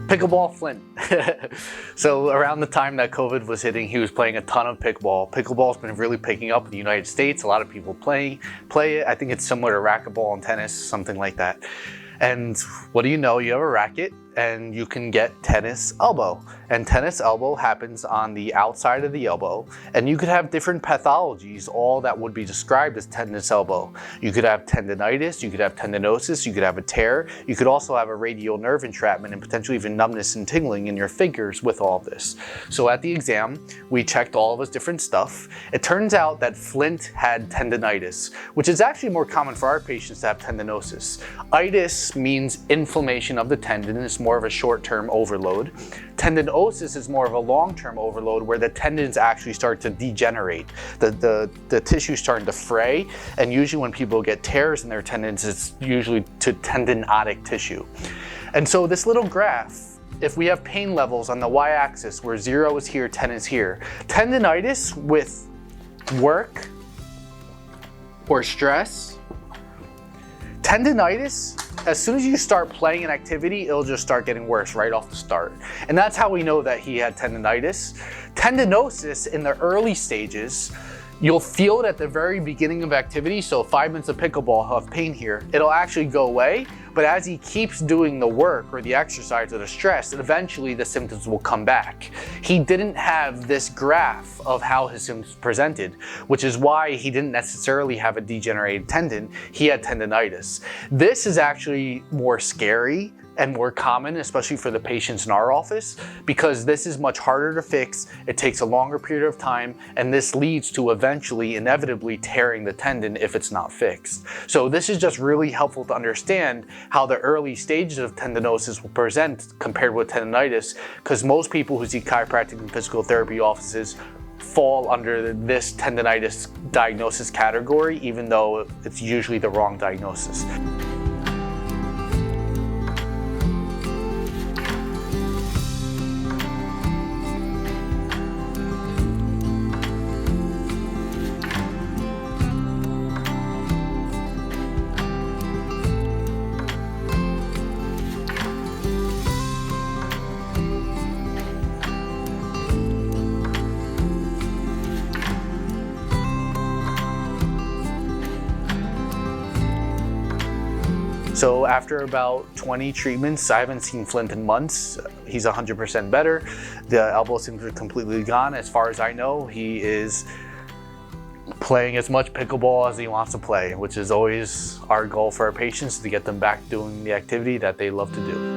Pickleball Flint. So around the time that COVID was hitting, he was playing a ton of pickleball. Pickleball's been really picking up in the United States. A lot of people play it. I think it's similar to racquetball and tennis, something like that. And what do you know? You have a racket and you can get tennis elbow. And tennis elbow happens on the outside of the elbow. And you could have different pathologies, all that would be described as tennis elbow. You could have tendonitis, you could have tendinosis, you could have a tear. You could also have a radial nerve entrapment and potentially even numbness and tingling in your fingers with all of this. So at the exam, we checked all of his different stuff. It turns out that Flint had tendonitis, which is actually more common for our patients to have tendinosis. Itis means inflammation of the tendon. It's more of a short-term overload. Tendinosis is more of a long-term overload where the tendons actually start to degenerate. The tissue's starting to fray, and usually when people get tears in their tendons, it's usually to tendonitic tissue. And so this little graph, if we have pain levels on the y-axis where 0 is here, 10 is here, tendonitis with work or stress, tendonitis, as soon as you start playing an activity, it'll just start getting worse right off the start. And that's how we know that he had tendonitis. Tendinosis in the early stages, you'll feel it at the very beginning of activity. So 5 minutes of pickleball, he'll have pain here. It'll actually go away, but as he keeps doing the work or the exercise or the stress, eventually the symptoms will come back. He didn't have this graph of how his symptoms presented, which is why he didn't necessarily have a degenerated tendon. He had tendonitis. This is actually more scary and more common, especially for the patients in our office, because this is much harder to fix. It takes a longer period of time, and this leads to eventually, inevitably tearing the tendon if it's not fixed. So this is just really helpful to understand how the early stages of tendinosis will present compared with tendonitis, because most people who see chiropractic and physical therapy offices fall under this tendonitis diagnosis category, even though it's usually the wrong diagnosis. So after about 20 treatments, I haven't seen Flint in months. He's 100% better. The elbow seems to be completely gone. As far as I know, he is playing as much pickleball as he wants to play, which is always our goal for our patients, to get them back doing the activity that they love to do.